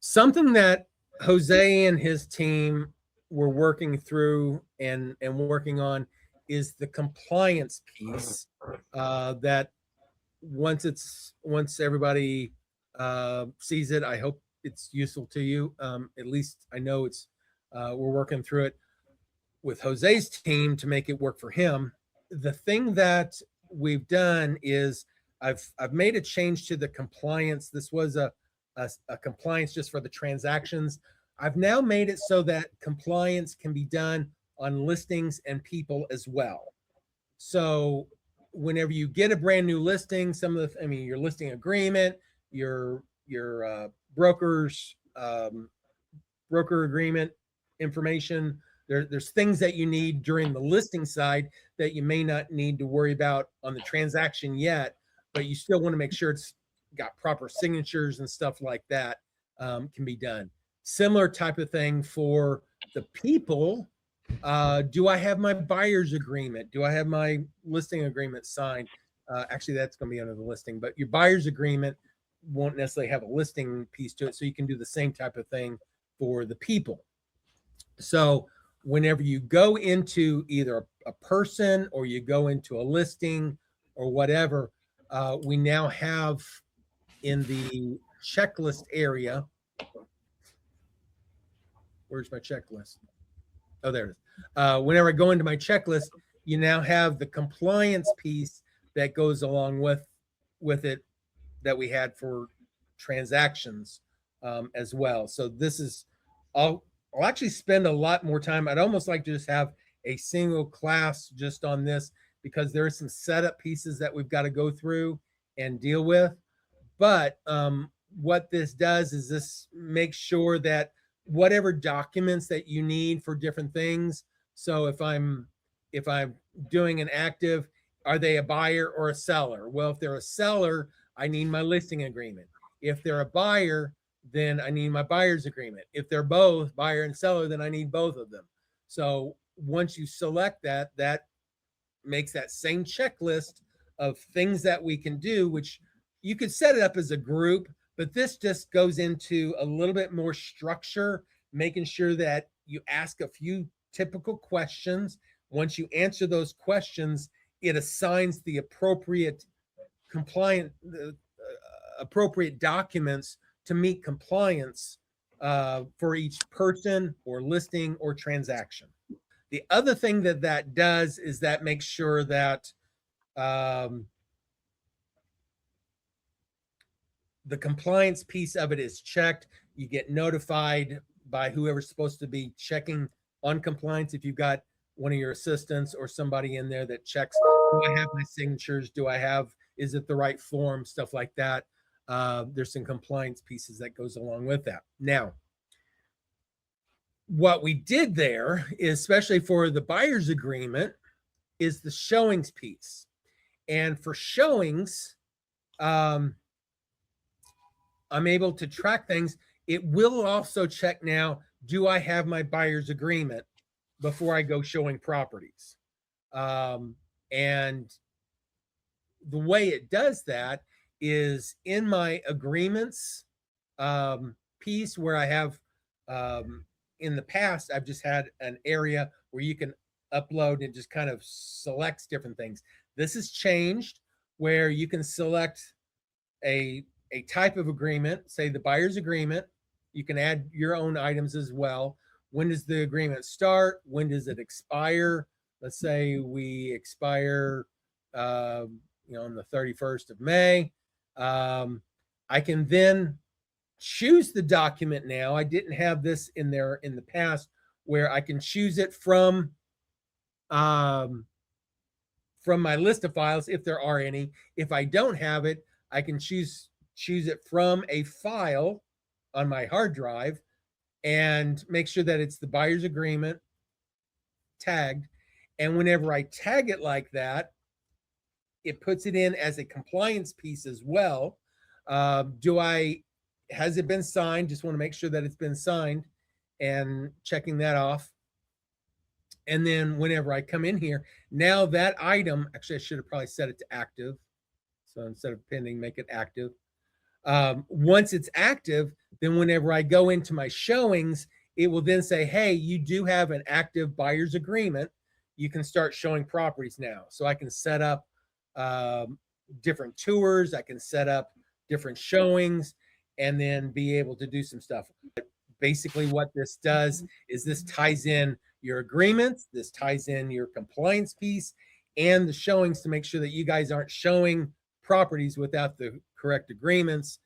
Something that Jose and his team were working through and working on is the compliance piece. That once everybody sees it, I hope it's useful to you. At least I know it's we're working through it with Jose's team to make it work for him. The thing that we've done is I've made a change to the compliance. This was a compliance just for the transactions. I've now made it so that compliance can be done on listings and people as well. So whenever you get a brand new listing, some of the, I mean, your listing agreement, your brokers broker agreement information. There's things that you need during the listing side that you may not need to worry about on the transaction yet, but you still want to make sure it's got proper signatures and stuff like that can be done. Similar type of thing for the people. Do I have my buyer's agreement? Do I have my listing agreement signed? Actually, that's going to be under the listing, but your buyer's agreement won't necessarily have a listing piece to it. So you can do the same type of thing for the people. So whenever you go into either a person or you go into a listing or whatever, we now have in the checklist area. Where's my checklist? Oh, there it is. Whenever I go into my checklist, you now have the compliance piece that goes along with it that we had for transactions as well. So this is, I'll actually spend a lot more time. I'd almost like to just have a single class just on this because there are some setup pieces that we've got to go through and deal with. But what this does is this makes sure that whatever documents that you need for different things. So if I'm doing an active, are they a buyer or a seller? Well, if they're a seller, I need my listing agreement. If they're a buyer, then I need my buyer's agreement. If they're both buyer and seller, then I need both of them. So once you select that, that makes that same checklist of things that we can do, which you could set it up as a group, but this just goes into a little bit more structure, making sure that you ask a few typical questions. Once you answer those questions, it assigns the appropriate compliant, appropriate documents to meet compliance for each person or listing or transaction. The other thing that that does is that makes sure that the compliance piece of it is checked. You get notified by whoever's supposed to be checking on compliance. If you've got one of your assistants or somebody in there that checks, do I have my signatures? Do I have, is it the right form? Stuff like that. There's some compliance pieces that goes along with that. Now, what we did there, is, especially for the buyer's agreement, is the showings piece. And for showings, I'm able to track things. It will also check now, do I have my buyer's agreement before I go showing properties? And the way it does that is in my agreements piece where I have, in the past, I've just had an area where you can upload and just kind of selects different things. This has changed where you can select a type of agreement, say the buyer's agreement. You can add your own items as well. When does the agreement start? When does it expire? Let's say we expire, on the 31st of May. I can then choose the document now. I didn't have this in there in the past where I can choose it from my list of files if there are any. If I don't have it, I can choose it from a file on my hard drive and make sure that it's the buyer's agreement tagged. And whenever I tag it like that, it puts it in as a compliance piece as well. Has it been signed? Just want to make sure that it's been signed and checking that off. And then whenever I come in here, now that item, actually, I should have probably set it to active. So instead of pending, make it active. Once it's active, then whenever I go into my showings, it will then say, hey, you do have an active buyer's agreement. You can start showing properties now. So I can set up different tours. I can set up different showings and then be able to do some stuff. But basically what this does is this ties in your agreements. This ties in your compliance piece and the showings to make sure that you guys aren't showing properties without the correct agreements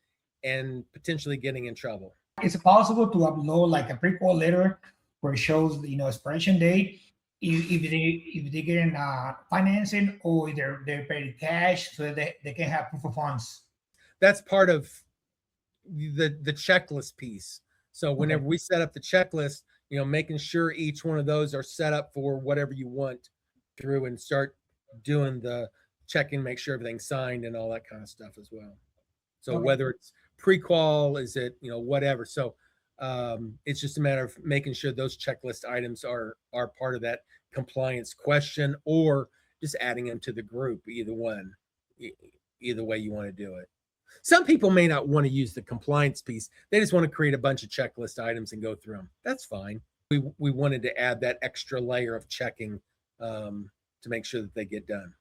and potentially getting in trouble. Is it possible to upload like a pre-qual letter where it shows, expiration date, if they get in financing or they're paid cash so they can have proof of funds? That's part of the checklist piece. So whenever we set up the checklist, making sure each one of those are set up for whatever you want through and start doing the checking, make sure everything's signed and all that kind of stuff as well. So whether it's pre-qual, is it, whatever. So it's just a matter of making sure those checklist items are part of that compliance question or just adding them to the group, either one, either way you want to do it. Some people may not want to use the compliance piece. They just want to create a bunch of checklist items and go through them. That's fine. We wanted to add that extra layer of checking to make sure that they get done.